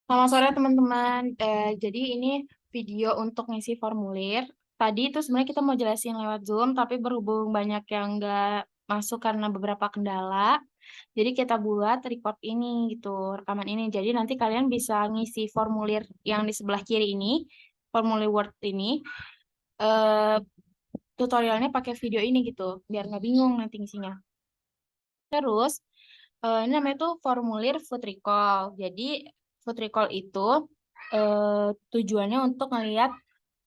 Selamat sore teman-teman. Jadi ini video untuk ngisi formulir. Tadi itu sebenarnya kita mau jelasin lewat Zoom, tapi berhubung banyak yang nggak masuk karena beberapa kendala, jadi kita buat record ini gitu, rekaman ini. Jadi nanti kalian bisa ngisi formulir yang di sebelah kiri ini, formulir Word ini, eh, tutorialnya pakai video ini gitu, biar nggak bingung nanti ngisinya. Terus, ini namanya tuh formulir food recall. Jadi, food recall itu tujuannya untuk ngelihat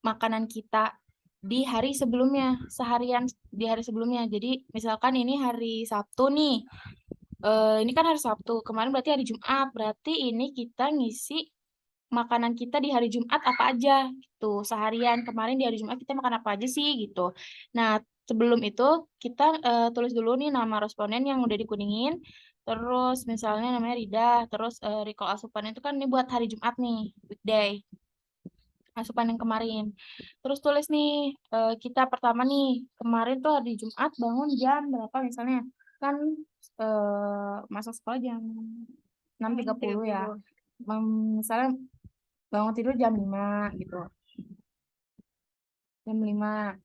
makanan kita di hari sebelumnya, seharian di hari sebelumnya. Jadi, misalkan ini hari Sabtu nih, ini kan hari Sabtu, kemarin berarti hari Jumat, berarti ini kita ngisi makanan kita di hari Jumat apa aja gitu, seharian kemarin di hari Jumat kita makan apa aja sih gitu. Nah, sebelum itu kita tulis dulu nih nama responden yang udah dikuningin, terus misalnya namanya Rida, terus recall asupan itu kan ini buat hari Jumat nih, weekday, asupan yang kemarin. Terus tulis nih, kita pertama nih, kemarin tuh hari Jumat bangun jam berapa misalnya, kan masuk sekolah jam 6.30 ya. Misalnya bangun tidur jam 5 gitu. Jam 5.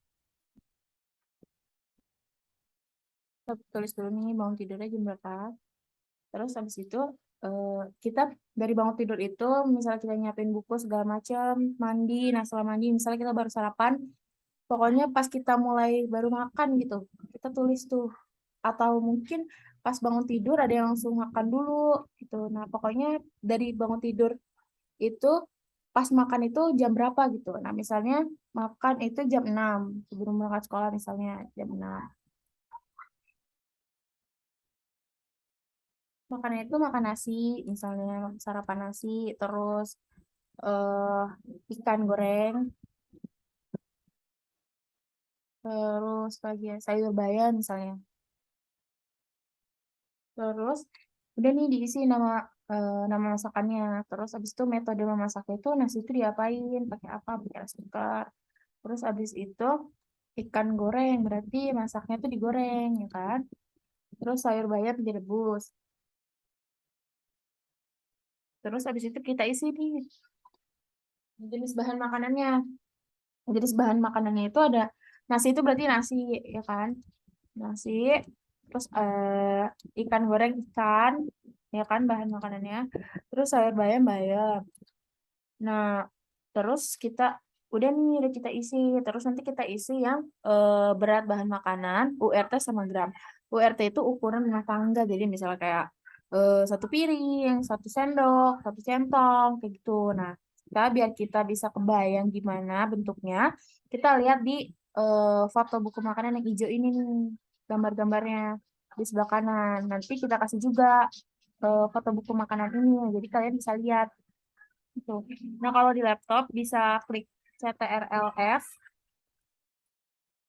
Kita tulis dulu nih bangun tidurnya jam berapa. Terus habis itu kita dari bangun tidur itu misalnya kita nyiapin buku segala macam, mandi, nah setelah mandi misalnya kita baru sarapan, pokoknya pas kita mulai baru makan gitu, kita tulis tuh. Atau mungkin pas bangun tidur ada yang langsung makan dulu gitu. Nah, pokoknya dari bangun tidur itu pas makan itu jam berapa gitu. Nah, misalnya makan itu jam 6 sebelum berangkat sekolah misalnya jam 6. Makannya itu makan nasi, misalnya sarapan nasi, terus eh ikan goreng, terus pagi sayur bayam misalnya. Terus udah nih diisi nama masakannya. Terus abis itu metode memasaknya itu nasi itu diapain, pakai apa, pakai rice cooker. Terus abis itu ikan goreng, berarti masaknya tuh digoreng ya kan. Terus sayur bayam direbus. Terus abis itu kita isi nih jenis bahan makanannya. Jenis bahan makanannya itu ada nasi itu berarti nasi ya kan. Nasi, terus ikan goreng ikan, ya kan bahan makanannya. Terus sayur bayam bayam. Nah, terus kita udah nih udah kita isi. Terus nanti kita isi yang berat bahan makanan, URT sama gram. URT itu ukuran rumah tangga. Jadi misalnya kayak satu piring, satu sendok, satu centong, kayak gitu. Nah, biar kita bisa kebayang gimana bentuknya, kita lihat di foto buku makanan yang hijau ini nih, gambar-gambarnya di sebelah kanan. Nanti kita kasih juga foto buku makanan ini, jadi kalian bisa lihat. Gitu. Nah, kalau di laptop bisa klik CTRL-F.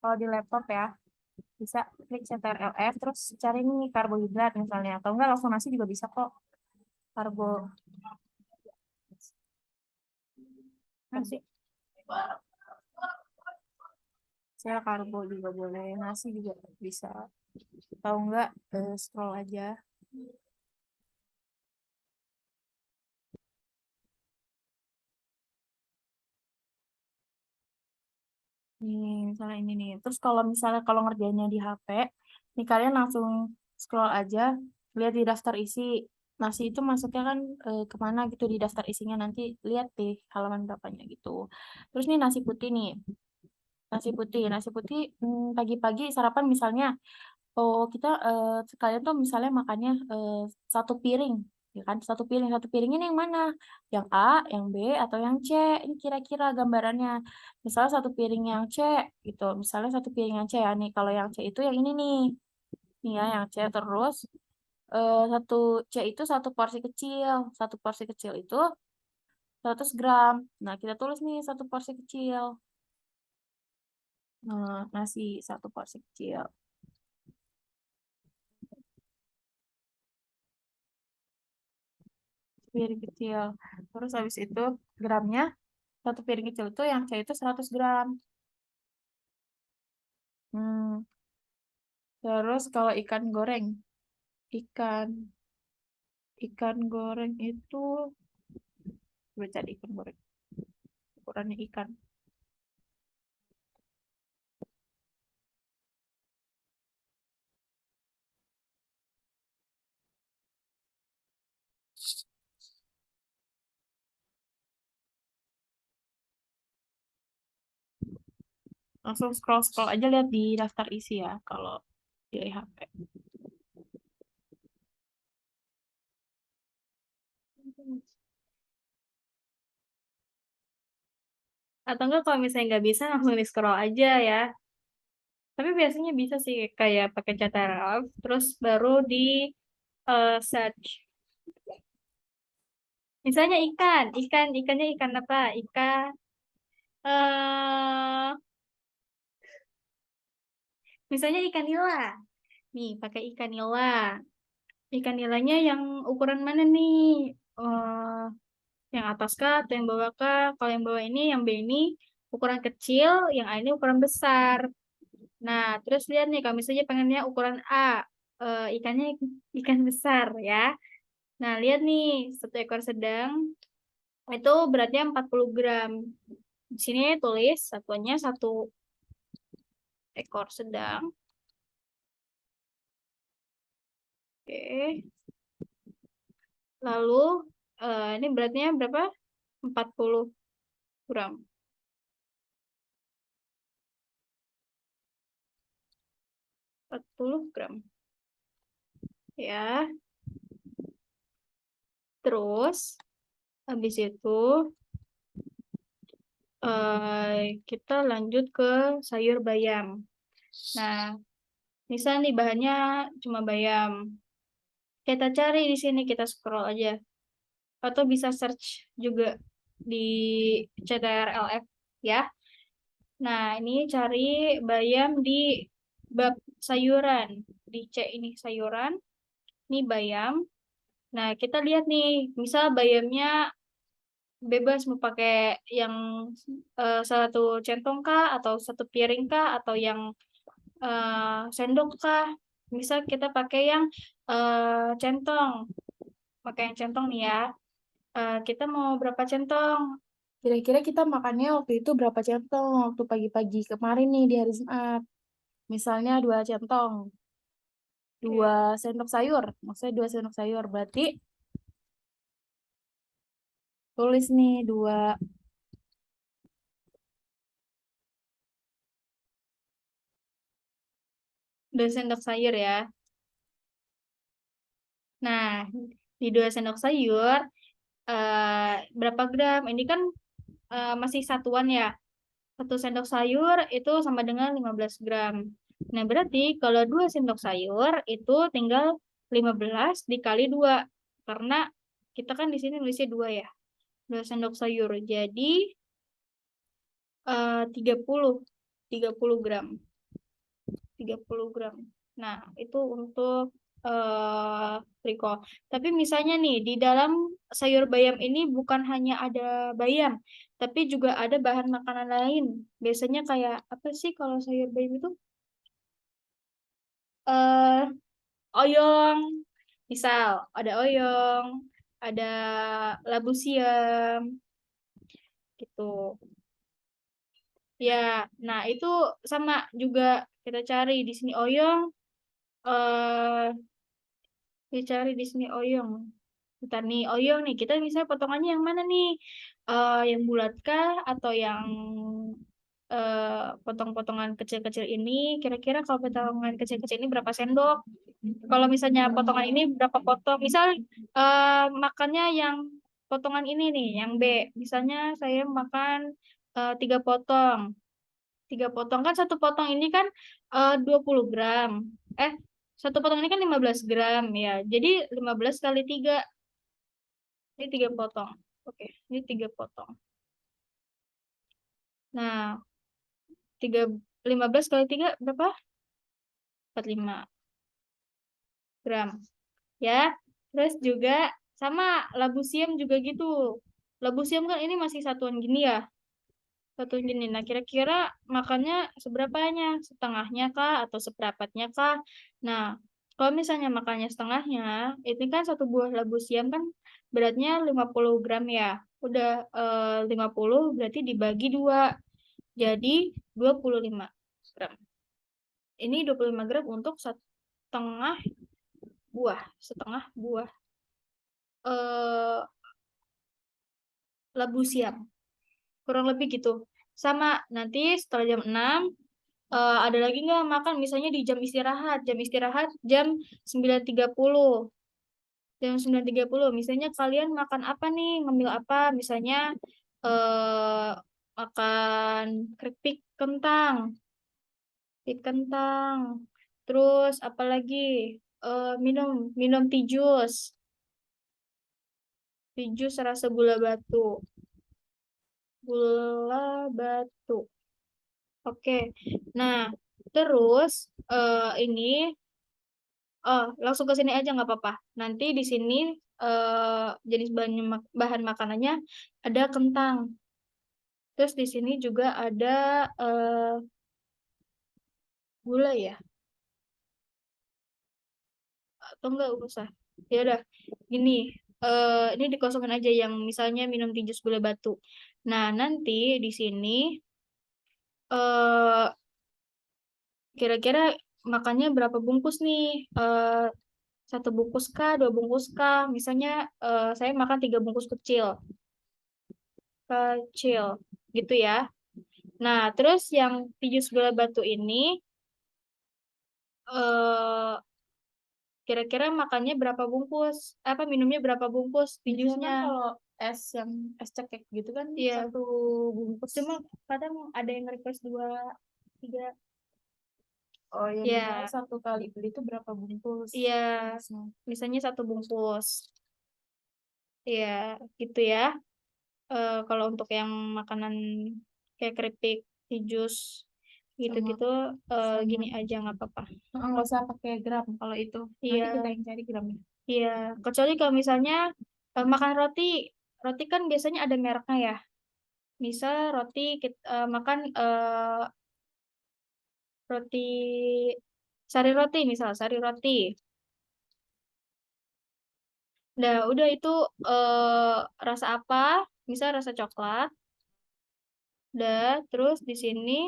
Kalau di laptop ya, bisa klik CTRL-F, terus cari nih karbohidrat misalnya. Atau enggak langsung nasi juga bisa kok. Karbo, nasi. Saya karbo juga boleh, nasi juga bisa. Atau enggak, scroll aja. Nih, misalnya ini nih. Terus kalau misalnya kalau ngerjainnya di HP, nih kalian langsung scroll aja, lihat di daftar isi. Nasi itu masuknya kan kemana gitu di daftar isinya nanti lihat deh halaman berapanya gitu. Terus nih nasi putih nih, nasi putih pagi-pagi sarapan misalnya, oh kita sekalian tuh misalnya makannya satu piring, ya kan? Satu piring ini yang mana? Yang A, yang B, atau yang C? Ini kira-kira gambarannya. Misalnya satu piring yang C, gitu. Misalnya satu piring yang C ya nih. Kalau yang C itu yang ini nih ya yang C terus satu C itu satu porsi kecil. Satu porsi kecil itu 100 gram. Nah, kita tulis nih satu porsi kecil. Nah, nasi satu porsi kecil. Piring kecil. Terus habis itu gramnya satu piring kecil itu yang C itu 100 gram. Hmm. Terus kalau ikan ikan goreng itu Coba cari ikan goreng. Ukurannya ikan. Langsung scroll-scroll aja, lihat di daftar isi ya kalau di HP. Atau enggak kalau misalnya nggak bisa langsung di scroll aja ya. Tapi biasanya bisa sih kayak pakai CTRL, terus baru di search. Misalnya ikannya ikan apa? Eh misalnya ikan nila. Nih, pakai ikan nila. Ikan nilainya yang ukuran mana nih? Eh, yang atas kah atau yang bawah kah? Kalau yang bawah ini, yang B ini ukuran kecil, yang A ini ukuran besar. Nah, terus lihat nih, kalau misalnya pengennya ukuran A, ikannya ikan besar ya. Nah, lihat nih, satu ekor sedang itu beratnya 40 gram. Di sini tulis satuannya satu ekor sedang. Oke. Lalu ini beratnya berapa? 40 gram. 40 gram. Ya. Terus habis itu kita lanjut ke sayur bayam. Nah, misal nih bahannya cuma bayam. Kita cari di sini, kita scroll aja. Atau bisa search juga di CTRLF ya. Nah, ini cari bayam di bab sayuran. Di C ini sayuran, ini bayam. Nah, kita lihat nih, misal bayamnya bebas mau pakai yang satu centong kah, atau satu piring kah, atau yang sendok kah. Misal kita pakai yang centong. Pakai yang centong nih ya. Kita mau berapa centong? Kira-kira kita makannya waktu itu berapa centong waktu pagi-pagi kemarin nih di hari Jumat. Misalnya 2 centong. 2 sendok sayur. Maksudnya 2 sendok sayur. Berarti tulis nih 2 sendok sayur ya. Nah, di 2 sendok sayur, berapa gram? Ini kan masih satuan ya. 1 sendok sayur itu sama dengan 15 gram. Nah, berarti kalau 2 sendok sayur itu tinggal 15 dikali 2. Karena kita kan di sini nulisnya 2 ya. 2 sendok sayur. Jadi 30. 30 gram. 30 gram. Nah, itu untuk Riko. Tapi misalnya nih, di dalam sayur bayam ini bukan hanya ada bayam, tapi juga ada bahan makanan lain. Biasanya kayak apa sih kalau sayur bayam itu? eh Oyong. Misal, ada oyong, ada labu siam, gitu. Ya, nah itu sama juga kita cari di sini oyong. eh Dicari di sini oyong. Bentar nih, oyong nih. Kita bisa potongannya yang mana nih? Yang bulat kah atau yang potong-potongan kecil-kecil ini? Kira-kira kalau potongan kecil-kecil ini berapa sendok? Kalau misalnya potongan ini berapa potong? Misal makannya yang potongan ini nih, yang B. Misalnya saya makan 3 potong. 3 potong kan, satu potong ini kan 20 gram. Eh, satu potong ini kan 15 gram ya. Jadi 15 kali 3. Ini 3 potong. Oke, ini 3 potong. Nah, 15 kali 3 berapa? 45 gram. Ya, terus juga sama labu siam juga gitu. Labu siam kan ini masih satuan gini ya. Satuan gini. Nah, kira-kira makannya seberapanya? Setengahnya kah atau seperempatnya kah? Nah, kalau misalnya makannya setengahnya, ini kan satu buah labu siam kan beratnya 50 gram ya. udah 50 berarti dibagi 2. Jadi 25 gram. Ini 25 gram untuk setengah buah. Eh labu siam. Kurang lebih gitu. Sama nanti setelah jam 6 ada lagi nggak makan misalnya di jam istirahat. Jam istirahat jam 9.30. Jam 9.30 misalnya kalian makan apa nih? Ngemil apa? Misalnya eh makan keripik kentang. Terus apalagi minum minum teh jus rasa gula batu. Oke. Nah, terus ini langsung ke sini aja nggak apa-apa. Nanti di sini jenis bahan makanannya ada kentang. Terus di sini juga ada gula ya, atau enggak usah. Ya udah, gini. Ini dikosongin aja yang misalnya minum teh jus gula batu. Nah, nanti di sini eh kira-kira makannya berapa bungkus nih? Satu bungkus kah, dua bungkus kah? Misalnya saya makan 3 bungkus kecil, kecil, gitu ya. Nah, terus yang teh jus gula batu ini eh kira-kira makannya berapa bungkus? Apa minumnya berapa bungkus teh Biasanya kan jusnya? kalau es cekek gitu kan Iya. 1 bungkus. Cuma kadang ada yang request 2, 3. Oh ya, Ya, misalnya 1 kali beli itu berapa bungkus? iya. Bungkusnya. Misalnya 1 bungkus. Iya, gitu ya. Kalau untuk yang makanan kayak keripik, teh jus, Sama gitu-gitu, sama gini aja nggak apa-apa. nggak usah pakai gram kalau itu. Nanti kita Iya, yang cari gramnya. iya. Kecuali kalau misalnya makan roti, roti kan biasanya ada mereknya ya. Misal roti kita makan roti sari roti. Nah, udah itu rasa apa? Misal rasa coklat. Udah, terus di sini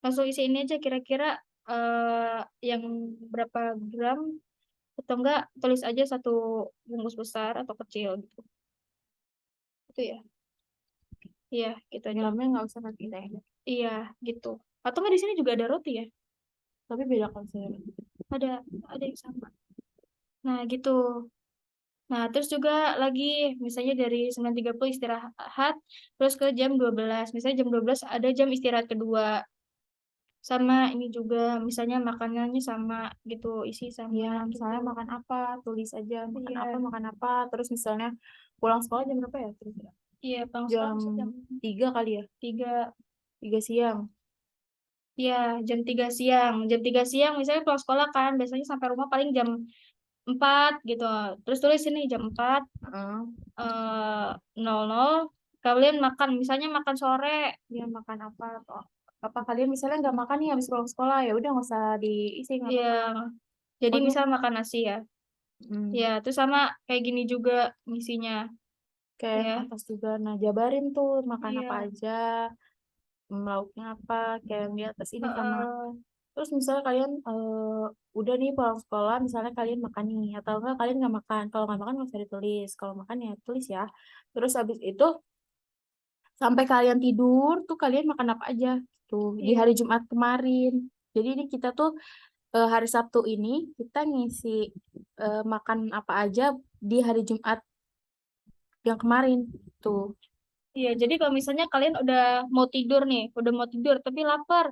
langsung isi ini aja kira-kira yang berapa gram atau enggak tulis aja 1 bungkus besar atau kecil gitu. Itu ya. Iya, gitu aja. Gramnya nggak usah pakai teh. Iya, gitu. Atau enggak di sini juga ada roti ya? Tapi beda kalau saya. Ada ada yang sama. Nah, gitu. Nah, terus juga lagi misalnya dari 9.30 istirahat terus ke jam 12. Misalnya jam 12 ada jam istirahat kedua. Sama ini juga misalnya makanannya sama gitu, isi sama Ya, gitu. misalnya makan apa, tulis aja Iya, makan apa. Terus misalnya pulang sekolah jam berapa ya? Kira-kira? iya, pulang sekolah Jam bisa jam 3 kali ya? 3. 3 siang. Iya, jam 3 siang. Jam 3 siang misalnya pulang sekolah kan, biasanya sampai rumah paling jam 4 gitu. Terus tulis ini jam 4 Heeh. 00 kalian makan, misalnya makan sore. Dia makan apa atau apa kalian misalnya nggak makan nih habis pulang sekolah ya udah nggak usah diisi nggak Iya, apa-apa. jadi Pokoknya misal makan nasi ya. Ya, hmm, terus sama kayak gini juga misinya. kayak yang Ya, atas juga. Nah, jabarin tuh makan apa iya. aja, lauknya apa, kayak yang di atas ini sama. Heeh. Terus misalnya kalian udah nih pulang sekolah, misalnya kalian makan nih, atau enggak kalian nggak makan. Kalau nggak makan nggak usah ditulis. Kalau makan ya tulis ya. Terus habis itu sampai kalian tidur tuh kalian makan apa aja tuh di Iya. hari Jumat kemarin. Jadi ini kita tuh hari Sabtu ini kita ngisi makan apa aja di hari Jumat yang kemarin tuh. Iya, jadi kalau misalnya kalian udah mau tidur nih, udah mau tidur tapi lapar,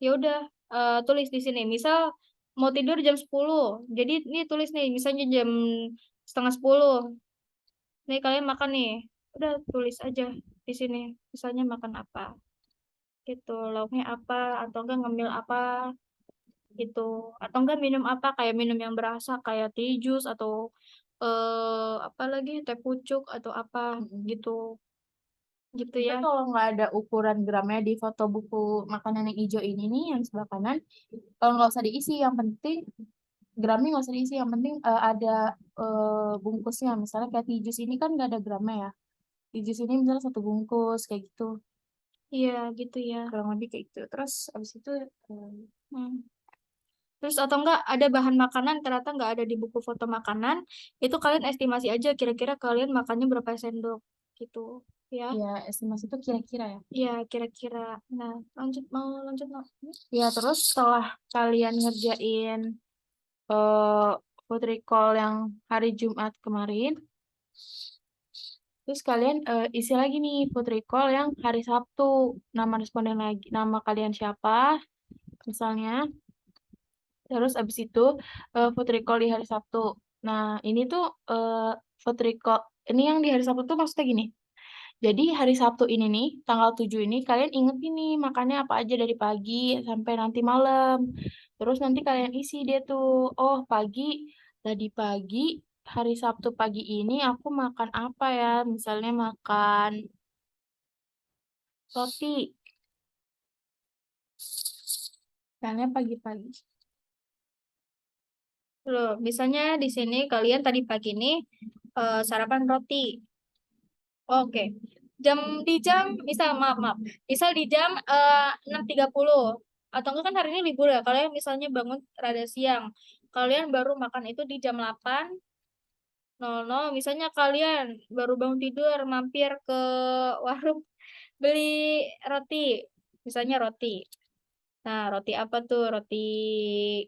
ya udah tulis di sini. Misal mau tidur jam 10. Jadi ini tulis nih, misalnya jam setengah 10. Nih kalian makan nih. Udah tulis aja di sini. Misalnya makan apa gitu, lauknya apa atau enggak ngemil apa gitu. Atau enggak minum apa kayak minum yang berasa kayak teh jus atau apa lagi teh pucuk atau apa Mm-mm. gitu. Gitu Itu ya. kalau nggak ada ukuran gramnya di foto buku makanan yang hijau ini nih yang sebelah kanan, kalau nggak usah diisi, yang penting gramnya nggak usah diisi, yang penting ada bungkusnya. Misalnya kayak tiga jus ini kan nggak ada gramnya ya. di sini misalnya 1 bungkus kayak gitu, Iya, gitu ya. kurang lebih kayak gitu. Terus abis itu, Hmm. Terus atau enggak ada bahan makanan ternyata nggak ada di buku foto makanan, itu kalian estimasi aja kira-kira kalian makannya berapa sendok gitu ya. ya estimasi itu kira-kira ya. Iya, kira-kira. Nah, mau lanjut no? Ya terus setelah kalian ngerjain eh food recall yang hari Jumat kemarin, terus kalian isi lagi nih food recall yang hari Sabtu. Nama responden lagi, nama kalian siapa misalnya. Terus abis itu food recall di hari Sabtu. Nah, ini tuh food recall ini yang di hari Sabtu tuh maksudnya gini. Jadi hari Sabtu ini nih, tanggal 7 ini kalian inget ini makannya apa aja dari pagi sampai nanti malam. Terus nanti kalian isi dia tuh, oh tadi pagi, hari Sabtu pagi ini aku makan apa ya? Misalnya makan roti. Misalnya pagi-pagi. Loh, misalnya di sini kalian tadi pagi ini sarapan roti. Oke. Di jam misal maaf. Misal di jam 6.30 atau enggak kan hari ini libur ya. Kalian misalnya bangun rada siang. Kalian baru makan itu di jam 8.00. Misalnya kalian baru bangun tidur mampir ke warung beli roti. Misalnya roti. Nah, roti apa tuh? Roti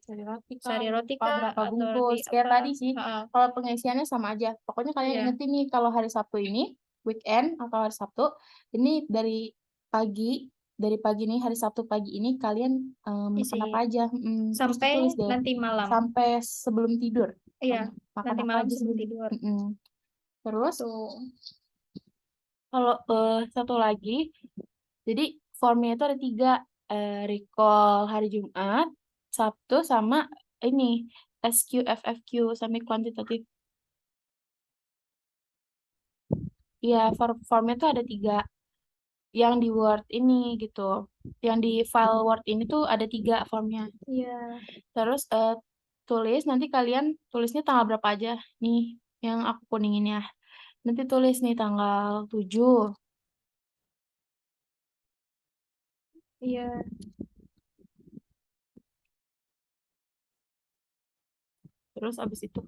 Sari roti sari kah? roti Apa kah berapa atau roti bungkus? Kayak apa? tadi sih, Heeh. kalau pengisiannya sama aja. Pokoknya kalian Iya. ingetin nih, kalau hari Sabtu ini, weekend atau hari Sabtu, ini pagi, dari pagi nih, hari Sabtu pagi ini, kalian makan apa Isi aja. Terus sampai ditulis deh, nanti malam. sampai sebelum tidur. Iya, Makan nanti apa malam aja sebelum sebelum tidur. Terus, Tuh. kalau satu lagi, jadi formnya itu ada 3, recall hari Jumat, Sabtu, sama ini, SQ, FFQ, semi kuantitatif. Iya, formnya tuh ada 3. Yang di Word ini gitu. Yang di file Word ini tuh ada 3 formnya. Iya. Terus nanti kalian tulisnya tanggal berapa aja nih yang aku kuningin ya. Nanti tulis nih tanggal 7. Iya. Terus abis itu.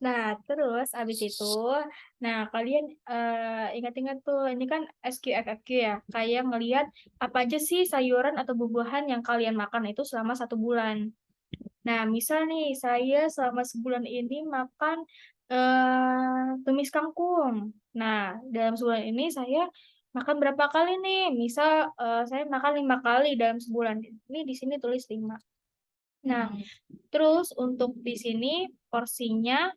Nah, terus abis itu, nah kalian ingat-ingat tuh, ini kan SQFFQ ya, kayak ngelihat apa aja sih sayuran atau buah-buahan yang kalian makan itu selama 1 bulan. Nah, misal nih, saya selama sebulan ini makan tumis kangkung. Nah, dalam sebulan ini saya makan berapa kali nih? Misal saya makan 5 kali dalam sebulan. Ini di sini tulis 5. Nah, terus untuk di sini porsinya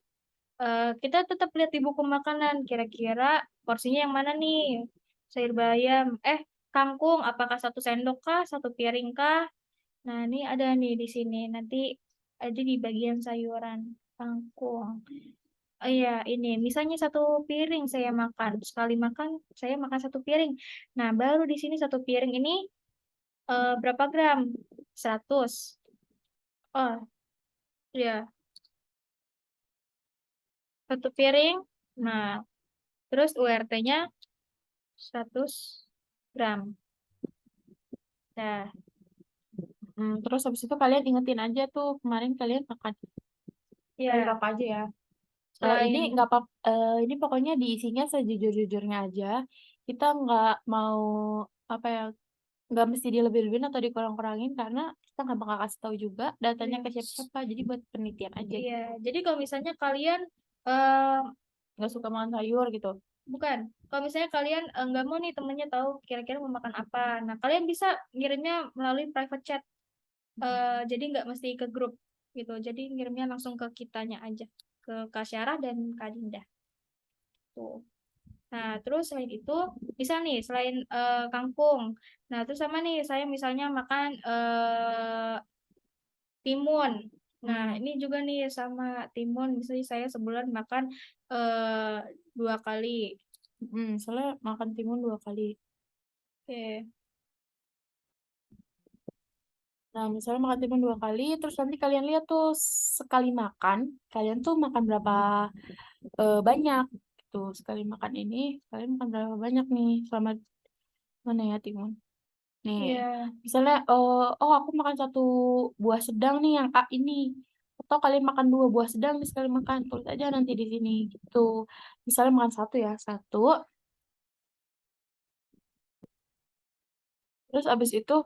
kita tetap lihat di buku makanan. Kira-kira porsinya yang mana nih? Sayur bayam, kangkung, apakah 1 sendok kah? 1 piring kah? Nah, ini ada nih di sini. Nanti ada di bagian sayuran kangkung. Oh iya, ini misalnya 1 piring saya makan. Sekali makan, saya makan 1 piring. Nah, baru di sini 1 piring ini berapa gram? 100. Oh, iya. 1 piring. Nah, terus URT-nya 100 gram. Nah, Terus habis itu kalian ingetin aja tuh kemarin kalian makan sayur ya apa aja ya. Ini selain nggak apa, ini pokoknya diisinya sejujur-jujurnya aja. Kita nggak mau apa ya, nggak mesti dilebih-lebihin atau dikurang-kurangin karena kita nggak bakal kasih tahu juga datanya Iya. ke siapa-siapa. Jadi buat penelitian aja Iya, gitu. jadi kalau misalnya kalian eh Nggak suka makan sayur gitu. bukan, kalau misalnya kalian nggak mau nih temennya tahu kira-kira mau makan apa, nah kalian bisa ngirimnya melalui private chat. Jadi nggak mesti ke grup gitu. Jadi ngirimnya langsung ke kitanya aja, ke Kak Syarah dan Kak Dinda. Tuh. Nah, terus selain itu, misal nih selain kangkung, nah terus sama nih saya misalnya makan timun. Nah, ini juga nih sama timun, misalnya saya sebulan makan eh 2 kali. Soalnya makan timun 2 kali. Oke. Nah, misalnya makan timun 2 kali, terus nanti kalian lihat tuh sekali makan, kalian tuh makan berapa, banyak gitu. Sekali makan ini, kalian makan berapa banyak nih selama mana ya timun? Nih, Iya. misalnya, oh aku makan satu buah sedang nih yang A ini, atau kalian makan 2 buah sedang nih sekali makan, tulis aja nanti di sini, gitu. Misalnya makan satu ya, satu, terus abis itu,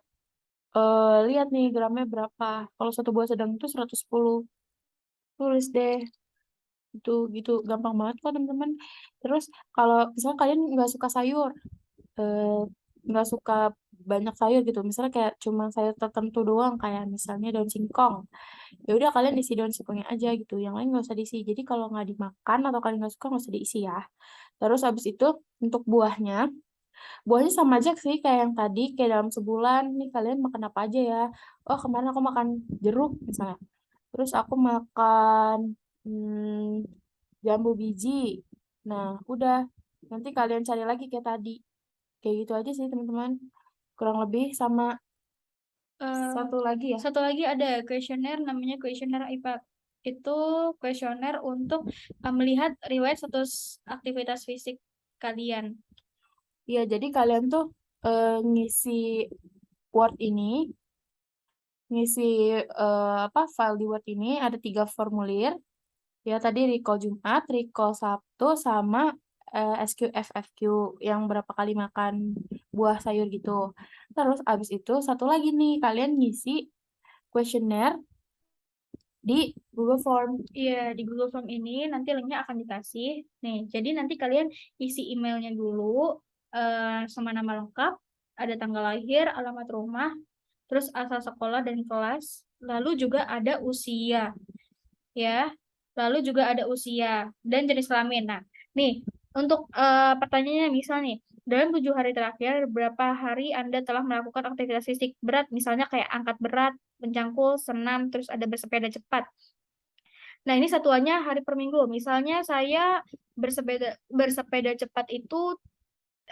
lihat nih gramnya berapa, kalau satu buah sedang itu 110, tulis deh. Gitu, gampang banget kok teman-teman. Terus kalau misalnya kalian nggak suka sayur, eee, nggak suka banyak sayur gitu, misalnya kayak cuma sayur tertentu doang kayak misalnya daun singkong, ya udah kalian isi daun singkongnya aja gitu, yang lain nggak usah diisi. Jadi kalau nggak dimakan atau kalian nggak suka nggak usah diisi ya. Terus habis itu untuk buahnya, buahnya sama aja sih kayak yang tadi, kayak dalam sebulan nih kalian makan apa aja ya. Oh kemarin aku makan jeruk misalnya, terus aku makan, jambu biji. Nah, udah, nanti kalian cari lagi kayak tadi. Kayak gitu aja sih teman-teman. Kurang lebih sama Eh, satu lagi ya. Satu lagi ada kuesioner namanya kuesioner IPAK. Itu kuesioner untuk melihat riwayat status aktivitas fisik kalian. Iya, jadi kalian tuh ngisi Word ini, ngisi apa file di Word ini ada 3 formulir. Ya tadi recall Jumat, recall Sabtu, sama SQFFQ yang berapa kali makan buah sayur gitu. Terus abis itu satu lagi nih, kalian ngisi kuesioner di Google Form. Iya, di Google Form ini nanti linknya akan dikasih. Nih, jadi nanti kalian isi emailnya dulu sama nama lengkap, ada tanggal lahir, alamat rumah, terus asal sekolah dan kelas, lalu juga ada usia, ya. Lalu juga ada usia dan jenis kelamin. Nah, nih untuk pertanyaannya misal nih, dalam 7 hari terakhir berapa hari Anda telah melakukan aktivitas fisik berat, misalnya kayak angkat berat, mencangkul, senam, terus ada bersepeda cepat. Nah, ini satuannya hari per minggu. Misalnya saya bersepeda cepat itu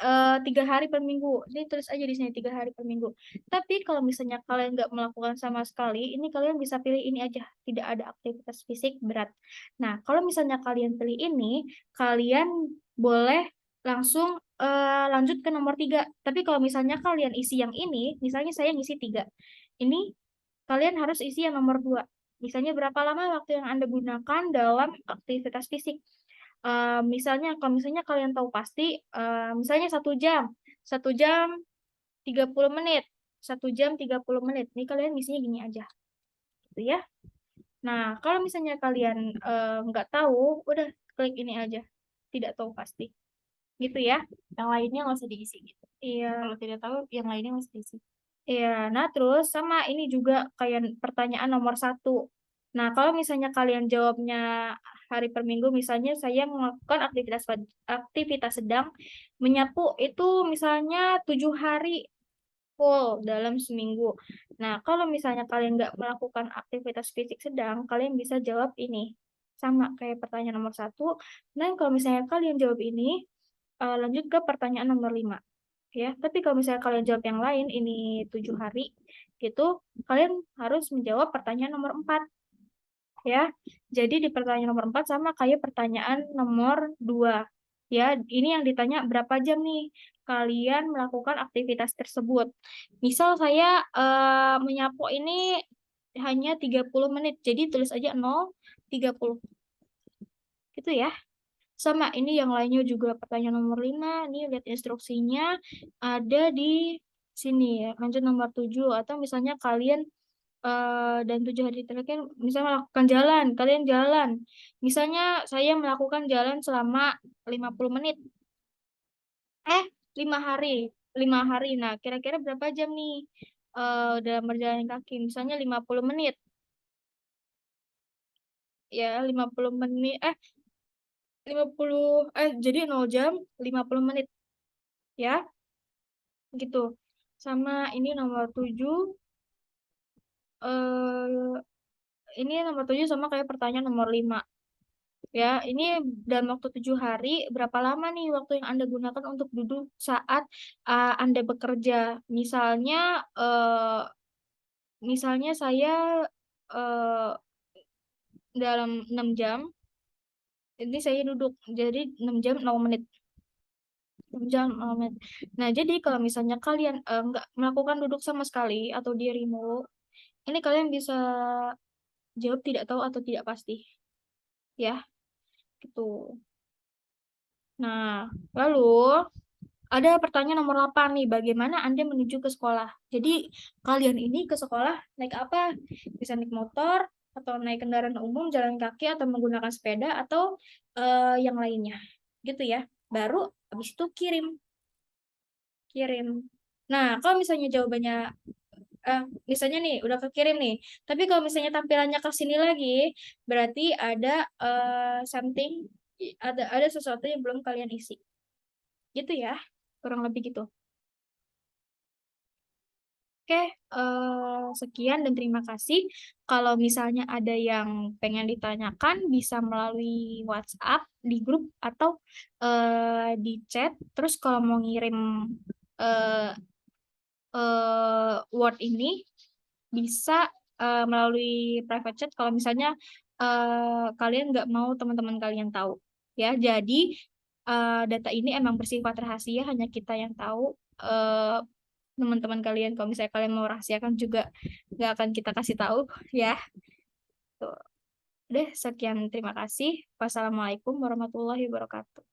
3 hari per minggu. Ini tulis aja di sini 3 hari per minggu. Tapi kalau misalnya kalian nggak melakukan sama sekali, ini kalian bisa pilih ini aja, tidak ada aktivitas fisik berat. Nah, kalau misalnya kalian pilih ini, kalian boleh langsung lanjut ke nomor 3. Tapi kalau misalnya kalian isi yang ini, misalnya saya ngisi 3. Ini kalian harus isi yang nomor 2. Misalnya berapa lama waktu yang Anda gunakan dalam aktivitas fisik. Misalnya kalau misalnya kalian tahu pasti, misalnya 1 jam 30 menit, 1 jam 30 menit. Nih kalian misinya gini aja, gitu ya. Nah, kalau misalnya kalian nggak tahu, udah klik ini aja, tidak tahu pasti, gitu ya. Yang lainnya nggak usah diisi gitu. Iya. Kalau tidak tahu, yang lainnya nggak usah diisi. Iya, nah terus sama ini juga kayak pertanyaan nomor 1. Nah, kalau misalnya kalian jawabnya hari per minggu, misalnya saya melakukan aktivitas sedang menyapu itu misalnya 7 hari full dalam seminggu. Nah, kalau misalnya kalian nggak melakukan aktivitas fisik sedang, kalian bisa jawab ini. Sama kayak pertanyaan nomor 1. Dan kalau misalnya kalian jawab ini, lanjut ke pertanyaan nomor 5. Ya, tapi kalau misalnya kalian jawab yang lain, ini 7 hari, gitu, kalian harus menjawab pertanyaan nomor 4. Ya, jadi di pertanyaan nomor 4 sama kayak pertanyaan nomor 2. Ya, ini yang ditanya berapa jam nih kalian melakukan aktivitas tersebut. Misal saya menyapu ini hanya 30 menit, jadi tulis aja 0, 30. Gitu ya. Sama ini yang lainnya juga pertanyaan nomor 5, nih lihat instruksinya ada di sini ya. Lanjut nomor 7 atau misalnya kalian dan 7 hari terakhir misalnya melakukan jalan, kalian jalan. Misalnya saya melakukan jalan selama 50 menit. 5 hari, 5 hari. Nah, kira-kira berapa jam nih dalam berjalan kaki? Misalnya 50 menit. Ya, 50 menit 50 jadi 0 jam 50 menit ya. Gitu. Sama ini nomor 7 ini nomor 7 sama kayak pertanyaan nomor 5. Ya, ini dalam waktu 7 hari berapa lama nih waktu yang Anda gunakan untuk duduk saat Anda bekerja? Misalnya misalnya saya dalam 6 jam, ini saya duduk, jadi 6 jam 0 menit. 6 jam 0 menit. Nah, jadi kalau misalnya kalian nggak melakukan duduk sama sekali atau dirimu, ini kalian bisa jawab tidak tahu atau tidak pasti, ya, gitu. Nah, lalu ada pertanyaan nomor 8 nih, bagaimana Anda menuju ke sekolah? Jadi, kalian ini ke sekolah naik apa? Bisa naik motor, atau naik kendaraan umum, jalan kaki, atau menggunakan sepeda, atau yang lainnya. Gitu ya. Baru habis itu kirim. Kirim. Nah, kalau misalnya jawabannya, misalnya nih, udah kekirim nih. Tapi kalau misalnya tampilannya ke sini lagi, berarti ada something, ada sesuatu yang belum kalian isi. Gitu ya, kurang lebih gitu. Oke, sekian dan terima kasih. Kalau misalnya ada yang pengen ditanyakan, bisa melalui WhatsApp di grup atau di chat. Terus kalau mau ngirim eh, Word ini, bisa melalui private chat kalau misalnya kalian nggak mau teman-teman kalian tahu. Ya, jadi data ini emang bersifat rahasia, hanya kita yang tahu. Teman-teman kalian kalau misalnya kalian mau rahasiakan juga nggak akan kita kasih tahu, ya. Tuh. Deh, sekian, terima kasih. Wassalamualaikum warahmatullahi wabarakatuh.